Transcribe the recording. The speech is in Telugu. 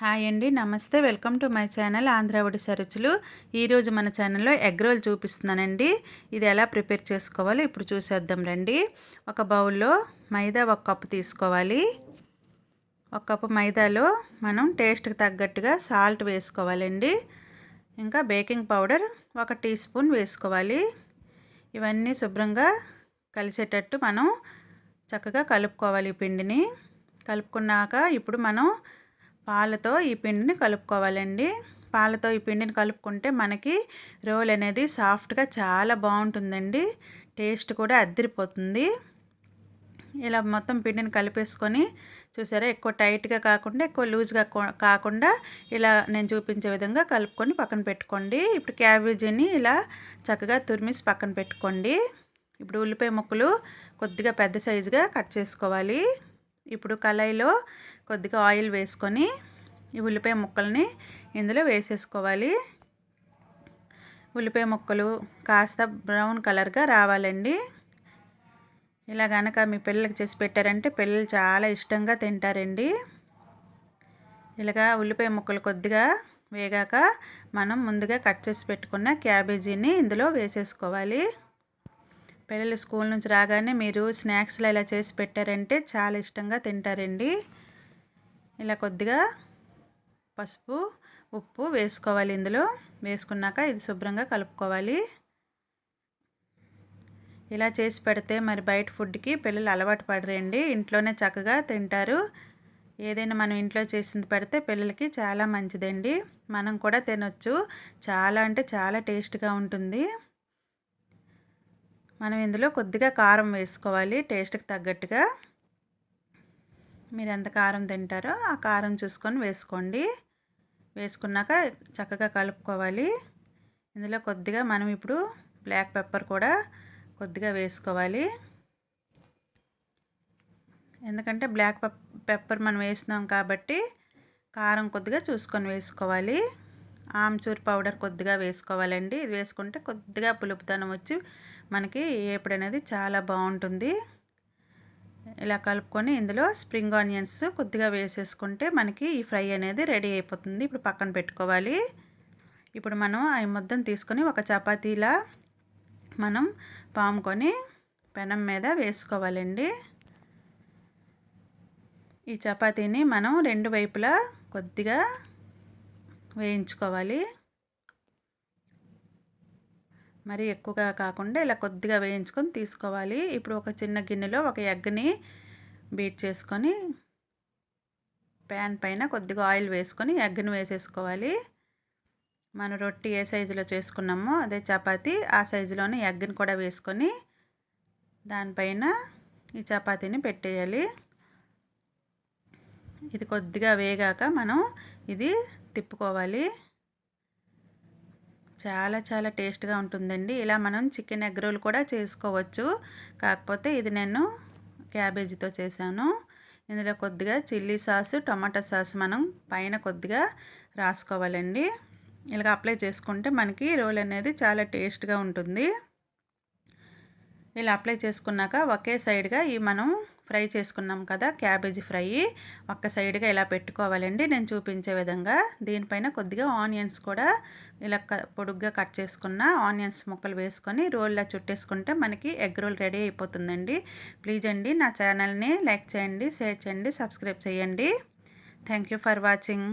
హాయ్ అండి, నమస్తే. Welcome to my channel Andhra Odisha రుచులు. ఈరోజు మన ఛానల్లో ఎగ్ రోల్ చూపిస్తున్నానండి. ఇది ఎలా ప్రిపేర్ చేసుకోవాలో ఇప్పుడు చూసేద్దాం రండి. ఒక బౌల్లో మైదా 1 కప్పు తీసుకోవాలి. 1 కప్పు మైదాలో మనం టేస్ట్కి తగ్గట్టుగా సాల్ట్ వేసుకోవాలండి. ఇంకా బేకింగ్ పౌడర్ 1 టీ స్పూన్ వేసుకోవాలి. ఇవన్నీ శుభ్రంగా కలిసేటట్టు మనం చక్కగా కలుపుకోవాలి. ఈ పిండిని కలుపుకున్నాక ఇప్పుడు మనం పాలతో ఈ పిండిని కలుపుకోవాలండి. పాలతో ఈ పిండిని కలుపుకుంటే మనకి రోల్ అనేది సాఫ్ట్గా చాలా బాగుంటుందండి. టేస్ట్ కూడా అద్దిరిపోతుంది. ఇలా మొత్తం పిండిని కలిపేసుకొని చూసారా, ఎక్కువ టైట్గా కాకుండా ఎక్కువ లూజ్గా కాకుండా ఇలా నేను చూపించే విధంగా కలుపుకొని పక్కన పెట్టుకోండి. ఇప్పుడు క్యాబేజీని ఇలా చక్కగా తురిమేసి పక్కన పెట్టుకోండి. ఇప్పుడు ఉల్లిపాయ ముక్కలు కొద్దిగా పెద్ద సైజుగా కట్ చేసుకోవాలి. ఇప్పుడు కళాయిలో కొద్దిగా ఆయిల్ వేసుకొని ఈ ఉల్లిపాయ ముక్కల్ని ఇందులో వేసేసుకోవాలి. ఉల్లిపాయ ముక్కలు కాస్త బ్రౌన్ కలర్గా రావాలండి. ఇలా కనుక మీ పిల్లలకి చేసి పెట్టారంటే పిల్లలు చాలా ఇష్టంగా తింటారండి. ఇలాగా ఉల్లిపాయ ముక్కలు కొద్దిగా వేగాక మనం ముందుగా కట్ చేసి పెట్టుకున్న క్యాబేజీని ఇందులో వేసేసుకోవాలి. పిల్లలు స్కూల్ నుంచి రాగానే మీరు స్నాక్స్లో ఇలా చేసి పెట్టారంటే చాలా ఇష్టంగా తింటారండి. ఇలా కొద్దిగా పసుపు, ఉప్పు వేసుకోవాలి. ఇందులో వేసుకున్నాక ఇది శుభ్రంగా కలుపుకోవాలి. ఇలా చేసి పెడితే మరి బయట ఫుడ్కి పిల్లలు అలవాటు పడరండి. ఇంట్లోనే చక్కగా తింటారు. ఏదైనా మనం ఇంట్లో చేసింది పెడితే పిల్లలకి చాలా మంచిదండి. మనం కూడా తినొచ్చు. చాలా అంటే చాలా టేస్ట్గా ఉంటుంది. మనం ఇందులో కొద్దిగా కారం వేసుకోవాలి. టేస్ట్కి తగ్గట్టుగా మీరు ఎంత కారం తింటారో ఆ కారం చూసుకొని వేసుకోండి. వేసుకున్నాక చక్కగా కలుపుకోవాలి. ఇందులో కొద్దిగా మనం ఇప్పుడు బ్లాక్ పెప్పర్ కూడా కొద్దిగా వేసుకోవాలి. ఎందుకంటే బ్లాక్ పెప్పర్ మనం వేస్తున్నాం కాబట్టి కారం కొద్దిగా చూసుకొని వేసుకోవాలి. ఆమ్చూర్ పౌడర్ కొద్దిగా వేసుకోవాలండి. ఇది వేసుకుంటే కొద్దిగా పులుపుదనం వచ్చి మనకి ఏపుడు అనేది చాలా బాగుంటుంది. ఇలా కలుపుకొని ఇందులో స్ప్రింగ్ ఆనియన్స్ కొద్దిగా వేసేసుకుంటే మనకి ఈ ఫ్రై అనేది రెడీ అయిపోతుంది. ఇప్పుడు పక్కన పెట్టుకోవాలి. ఇప్పుడు మనం ఈ ముద్దను తీసుకొని ఒక చపాతీలా మనం పాముకొని పెనం మీద వేసుకోవాలండి. ఈ చపాతీని మనం 2 వైపులా కొద్దిగా వేయించుకోవాలి. మరి ఎక్కువగా కాకుండా ఇలా కొద్దిగా వేయించుకొని తీసుకోవాలి. ఇప్పుడు ఒక చిన్న గిన్నెలో ఒక ఎగ్ని బీట్ చేసుకొని ప్యాన్ పైన కొద్దిగా ఆయిల్ వేసుకొని ఎగ్ని వేసేసుకోవాలి. మనం రొట్టి ఏ సైజులో చేసుకున్నామో అదే చపాతీ ఆ సైజులోనే ఎగ్ని కూడా వేసుకొని దానిపైన ఈ చపాతీని పెట్టేయాలి. ఇది కొద్దిగా వేగాక మనం ఇది తిప్పుకోవాలి. చాలా చాలా టేస్ట్గా ఉంటుందండి. ఇలా మనం చికెన్ ఎగ్ రోల్ కూడా చేసుకోవచ్చు. కాకపోతే ఇది నేను క్యాబేజీతో చేశాను. ఇందులో కొద్దిగా చిల్లీ సాసు, టమాటా సాస్ మనం పైన కొద్దిగా రాసుకోవాలండి. ఇలాగ అప్లై చేసుకుంటే మనకి రోల్ అనేది చాలా టేస్ట్గా ఉంటుంది. ఇలా అప్లై చేసుకున్నాక ఒకే సైడ్గా ఈ మనం ఫ్రై చేసుకున్నాం కదా క్యాబేజీ ఫ్రై, ఒక్క సైడ్గా ఇలా పెట్టుకోవాలండి నేను చూపించే విధంగా. దీనిపైన కొద్దిగా ఆనియన్స్ కూడా ఇలా పొడుగ్గా కట్ చేసుకున్న ఆనియన్స్ ముక్కలు వేసుకొని రోల్లా చుట్టేసుకుంటే మనకి ఎగ్ రోల్ రెడీ అయిపోతుందండి. ప్లీజ్ అండి నా ఛానల్ని లైక్ చేయండి, షేర్ చేయండి, సబ్స్క్రైబ్ చేయండి. Thank you for watching.